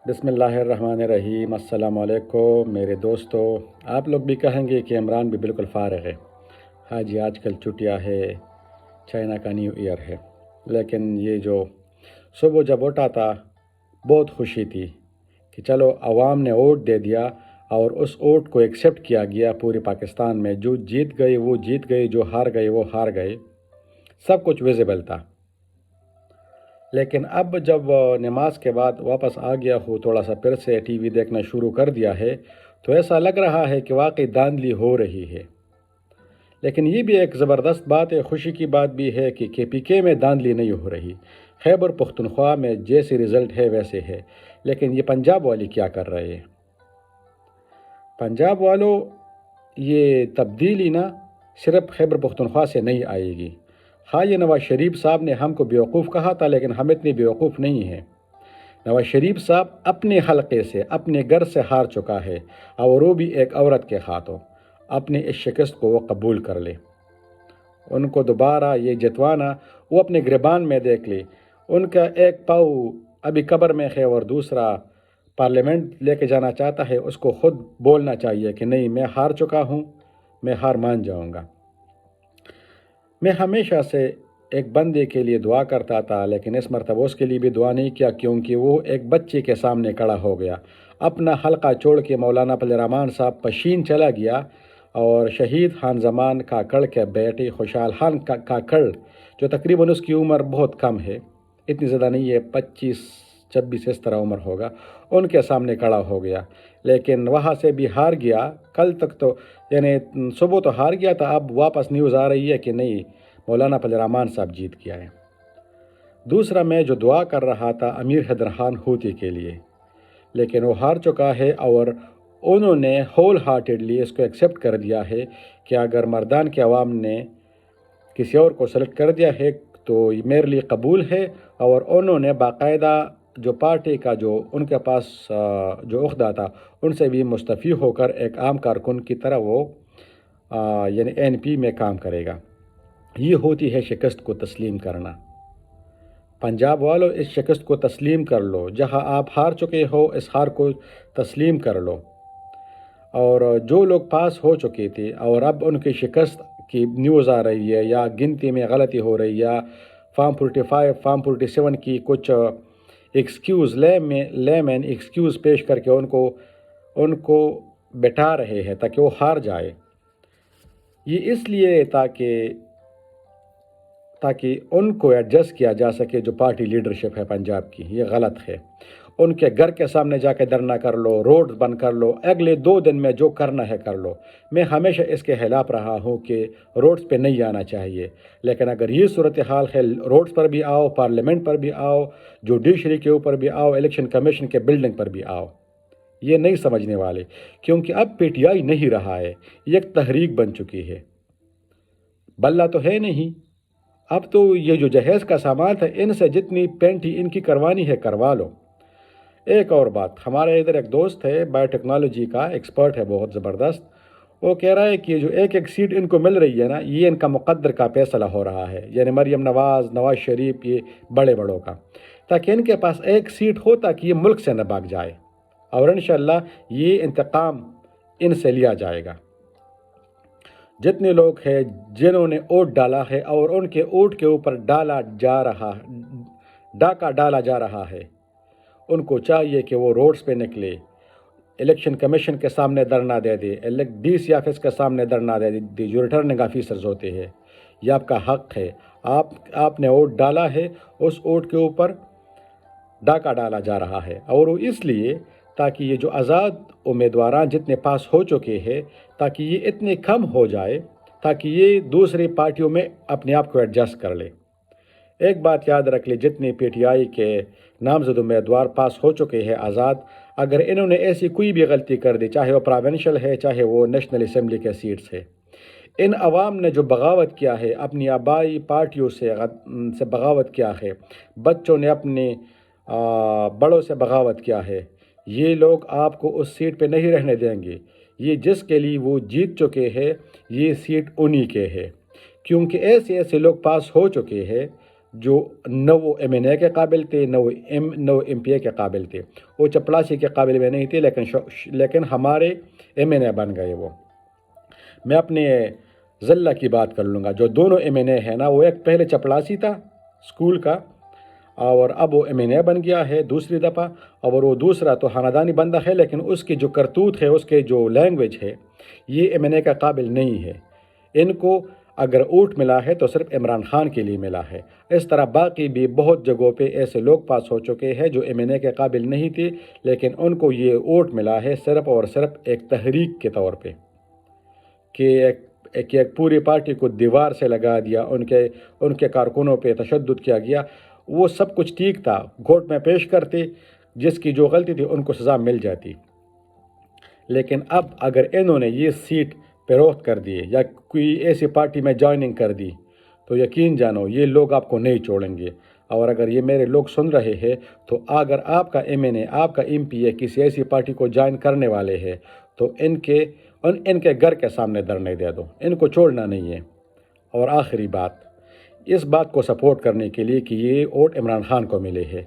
بسم اللہ الرحمن الرحیم۔ السلام علیکم میرے دوستو۔ آپ لوگ بھی کہیں گے کہ عمران بھی بالکل فارغ ہے۔ ہاں جی، آج کل چھٹیاں ہے، چائنا کا نیو ایئر ہے، لیکن یہ جو صبح جب اٹھا تھا بہت خوشی تھی کہ چلو عوام نے ووٹ دے دیا اور اس ووٹ کو ایکسیپٹ کیا گیا پورے پاکستان میں۔ جو جیت گئے وہ جیت گئے، جو ہار گئے وہ ہار گئے، سب کچھ ویزیبل تھا۔ لیکن اب جب نماز کے بعد واپس آ گیا ہوں، تھوڑا سا پھر سے ٹی وی دیکھنا شروع کر دیا ہے، تو ایسا لگ رہا ہے کہ واقعی دھاندلی ہو رہی ہے۔ لیکن یہ بھی ایک زبردست بات ہے، خوشی کی بات بھی ہے کہ KPK میں دھاندلی نہیں ہو رہی۔ خیبر پختونخوا میں جیسے رزلٹ ہے ویسے ہے، لیکن یہ پنجاب والی کیا کر رہے ہیں؟ پنجاب والوں، یہ تبدیلی نا صرف خیبر پختونخوا سے نہیں آئے گی۔ ہاں، یہ نواز شریف صاحب نے ہم کو بیوقوف کہا تھا، لیکن ہم اتنے بیوقوف نہیں ہیں۔ نواز شریف صاحب اپنے حلقے سے، اپنے گھر سے ہار چکا ہے، اور وہ بھی ایک عورت کے ہاتھوں۔ اپنی اس شکست کو وہ قبول کر لے۔ ان کو دوبارہ یہ جتوانا، وہ اپنے گریبان میں دیکھ لے۔ ان کا ایک پاؤ ابھی قبر میں ہے اور دوسرا پارلیمنٹ لے کے جانا چاہتا ہے۔ اس کو خود بولنا چاہیے کہ نہیں، میں ہار چکا ہوں، میں ہار مان جاؤں گا۔ میں ہمیشہ سے ایک بندے کے لیے دعا کرتا تھا، لیکن اس مرتبہ اس کے لیے بھی دعا نہیں کیا، کیونکہ وہ ایک بچے کے سامنے کھڑا ہو گیا۔ اپنا حلقہ چھوڑ کے مولانا فضل الرحمان صاحب پشین چلا گیا، اور شہید خان زمان کاکڑ کے بیٹے خوشحال خان کاکڑ، جو تقریباً اس کی عمر بہت کم ہے، اتنی زیادہ نہیں ہے، 25-26 اس طرح عمر ہوگا، ان کے سامنے کھڑا ہو گیا۔ لیکن وہاں سے بھی ہار گیا۔ کل تک تو یعنی صبح تو ہار گیا تھا، اب واپس نیوز آ رہی ہے کہ نہیں، مولانا فضل الرحمان صاحب جیت گیا ہے۔ دوسرا، میں جو دعا کر رہا تھا امیر حیدر خان ہوتی کے لیے، لیکن وہ ہار چکا ہے، اور انہوں نے ہول ہارٹیڈلی اس کو ایکسیپٹ کر دیا ہے کہ اگر مردان کے عوام نے کسی اور کو سلیکٹ کر دیا ہے تو یہ میرے لیے قبول ہے۔ اور انہوں نے باقاعدہ جو پارٹی کا جو ان کے پاس جو عہدہ تھا، ان سے بھی مستعفی ہو کر ایک عام کارکن کی طرح وہ یعنی NP میں کام کرے گا۔ یہ ہوتی ہے شکست کو تسلیم کرنا۔ پنجاب والوں، اس شکست کو تسلیم کر لو۔ جہاں آپ ہار چکے ہو، اس ہار کو تسلیم کر لو۔ اور جو لوگ پاس ہو چکے تھے اور اب ان کی شکست کی نیوز آ رہی ہے، یا گنتی میں غلطی ہو رہی ہے، یا فارم 45 فارم 47 کی کچھ ایکسکیوز لیمن ایکسکیوز پیش کر کے ان کو بٹھا رہے ہیں تاکہ وہ ہار جائے۔ یہ اس لیے تاکہ ان کو ایڈجسٹ کیا جا سکے جو پارٹی لیڈرشپ ہے پنجاب کی۔ یہ غلط ہے۔ ان کے گھر کے سامنے جا کے دھرنا کر لو، روڈ بند کر لو، اگلے 2 دن میں جو کرنا ہے کر لو۔ میں ہمیشہ اس کے خلاف رہا ہوں کہ روڈز پہ نہیں آنا چاہیے، لیکن اگر یہ صورتحال ہے، روڈز پر بھی آؤ، پارلیمنٹ پر بھی آؤ، جوڈیشری کے اوپر بھی آؤ، الیکشن کمیشن کے بلڈنگ پر بھی آؤ۔ یہ نہیں سمجھنے والے، کیونکہ اب PTI نہیں رہا ہے، یہ ایک تحریک بن چکی ہے۔ بلہ تو ہے نہیں، اب تو یہ جو جہیز کا سامان تھا، ان سے جتنی پینٹی ان کی کروانی ہے کروا لو۔ ایک اور بات، ہمارے ادھر ایک دوست ہے، بایو ٹیکنالوجی کا ایکسپرٹ ہے، بہت زبردست۔ وہ کہہ رہا ہے کہ جو ایک سیٹ ان کو مل رہی ہے نا، یہ ان کا مقدر کا فیصلہ ہو رہا ہے، یعنی مریم نواز شریف، یہ بڑوں کا، تاکہ ان کے پاس ایک سیٹ ہو تاکہ یہ ملک سے نہ بھاگ جائے، اور انشاءاللہ یہ انتقام ان سے لیا جائے گا۔ جتنے لوگ ہیں جنہوں نے ووٹ ڈالا ہے اور ان کے ووٹ کے اوپر ڈاکہ ڈالا جا رہا ہے، ان کو چاہیے کہ وہ روڈز پہ نکلے، الیکشن کمیشن کے سامنے دھرنا دے دے، DC آفس کے سامنے دھرنا دے دے، جو ریٹرننگ آفیسرز ہوتے ہیں۔ یہ آپ کا حق ہے، آپ نے ووٹ ڈالا ہے، اس ووٹ کے اوپر ڈاکہ ڈالا جا رہا ہے، اور وہ اس لیے تاکہ یہ جو آزاد امیدواران جتنے پاس ہو چکے ہیں، تاکہ یہ اتنے کم ہو جائے تاکہ یہ دوسری پارٹیوں میں اپنے آپ کو ایڈجسٹ کر لے۔ ایک بات یاد رکھ لیں، جتنے PTI کے نامزد امیدوار پاس ہو چکے ہیں آزاد، اگر انہوں نے ایسی کوئی بھی غلطی کر دی، چاہے وہ پروونشل ہے، چاہے وہ نیشنل اسمبلی کے سیٹس ہے، ان عوام نے جو بغاوت کیا ہے، اپنی آبائی پارٹیوں سے بغاوت کیا ہے، بچوں نے اپنے بڑوں سے بغاوت کیا ہے، یہ لوگ آپ کو اس سیٹ پہ نہیں رہنے دیں گے۔ یہ جس کے لیے وہ جیت چکے ہیں، یہ سیٹ انہی کے ہے، کیونکہ ایسے لوگ پاس ہو چکے ہیں جو نہ وہ MNA کے قابل تھے نہ وہ MPA کے قابل تھے، وہ چپڑاسی کے قابل میں نہیں تھے، لیکن ہمارے MNA بن گئے وہ۔ میں اپنے ضلع کی بات کر لوں گا، جو دونوں MNA ہیں نا، وہ ایک پہلے چپڑاسی تھا اسکول کا، اور اب وہ MNA بن گیا ہے دوسری دفعہ، اور وہ دوسرا تو خاندانی بندہ ہے، لیکن اس کی جو کرتوت ہے، اس کے جو لینگویج ہے، یہ MNA کا قابل نہیں ہے۔ ان کو اگر اوٹ ملا ہے تو صرف عمران خان کے لیے ملا ہے۔ اس طرح باقی بھی بہت جگہوں پہ ایسے لوگ پاس ہو چکے ہیں جو MNA کے قابل نہیں تھے، لیکن ان کو یہ اوٹ ملا ہے صرف اور صرف ایک تحریک کے طور پہ، کہ ایک پوری پارٹی کو دیوار سے لگا دیا، ان کے کارکنوں پہ تشدد کیا گیا۔ وہ سب کچھ ٹھیک تھا، کورٹ میں پیش کرتے، جس کی جو غلطی تھی ان کو سزا مل جاتی، لیکن اب اگر انہوں نے یہ سیٹ فروخت کر دیے یا کوئی ایسی پارٹی میں جوائننگ کر دی تو یقین جانو یہ لوگ آپ کو نہیں چھوڑیں گے۔ اور اگر یہ میرے لوگ سن رہے ہیں تو اگر آپ کا MNA، آپ کا MPA کسی ایسی پارٹی کو جوائن کرنے والے ہیں تو ان کے گھر کے سامنے دھرنے دے دو، ان کو چھوڑنا نہیں ہے۔ اور آخری بات، اس بات کو سپورٹ کرنے کے لیے کہ یہ ووٹ عمران خان کو ملے ہیں،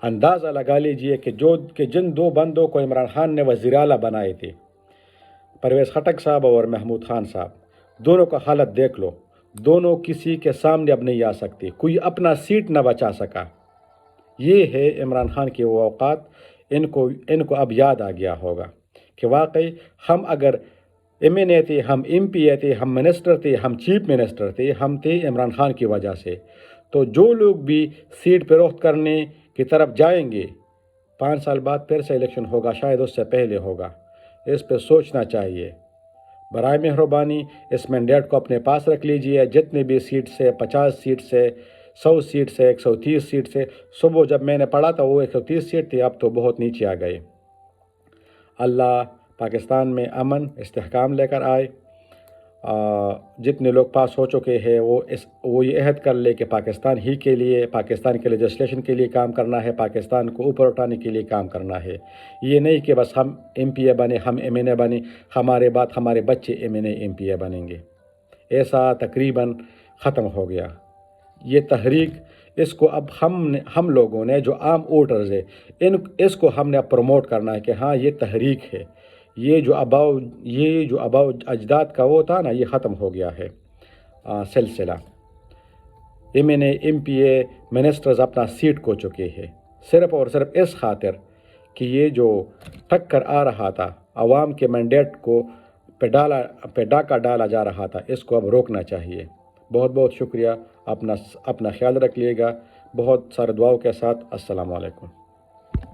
اندازہ لگا لیجئے کہ جن دو بندوں کو عمران خان نے وزیر اعلیٰ بنائے تھے، پرویز خٹک صاحب اور محمود خان صاحب، دونوں کا حالت دیکھ لو، دونوں کسی کے سامنے اب نہیں آ سکتے، کوئی اپنا سیٹ نہ بچا سکا۔ یہ ہے عمران خان کے وہ اوقات، ان کو اب یاد آ گیا ہوگا کہ واقعی ہم اگر MNA تھے، ہم MPA تھے، ہم منسٹر تھے، ہم چیف منسٹر تھے، ہم تھے عمران خان کی وجہ سے۔ تو جو لوگ بھی سیٹ فروخت کرنے کی طرف جائیں گے، 5 سال بعد پھر سے الیکشن ہوگا، شاید اس سے پہلے ہوگا، اس پہ سوچنا چاہیے۔ برائے مہربانی اس مینڈیٹ کو اپنے پاس رکھ لیجئے، جتنے بھی سیٹ سے، 50 سیٹ سے، 100 سیٹ سے، 130 سیٹ سے، صبح جب میں نے پڑھا تھا وہ 130 سیٹ تھی، اب تو بہت نیچے آ گئے۔ اللہ پاکستان میں امن استحکام لے کر آئے۔ جتنے لوگ پاس ہو چکے ہیں وہ یہ عہد کر لے کہ پاکستان ہی کے لیے، پاکستان کے لیجسلیشن کے لیے کام کرنا ہے، پاکستان کو اوپر اٹھانے کے لیے کام کرنا ہے۔ یہ نہیں کہ بس ہم MPA بنے، ہم MNA بنے، ہمارے بعد ہمارے بچے MNA MPA بنیں گے، ایسا تقریباً ختم ہو گیا۔ یہ تحریک، اس کو اب ہم لوگوں نے جو عام ووٹرز ہے، اس کو ہم نے اب پروموٹ کرنا ہے کہ ہاں یہ تحریک ہے، یہ جو اباؤ اجداد کا وہ تھا نا، یہ ختم ہو گیا ہے سلسلہ۔ MNA MPA منسٹرز اپنا سیٹ کھو چکے ہیں، صرف اور صرف اس خاطر کہ یہ جو ٹکر آ رہا تھا، عوام کے مینڈیٹ کو پہ ڈاکہ ڈالا جا رہا تھا، اس کو اب روکنا چاہیے۔ بہت بہت شکریہ، اپنا خیال رکھ لیے گا، بہت سارے دعاؤں کے ساتھ، السلام علیکم۔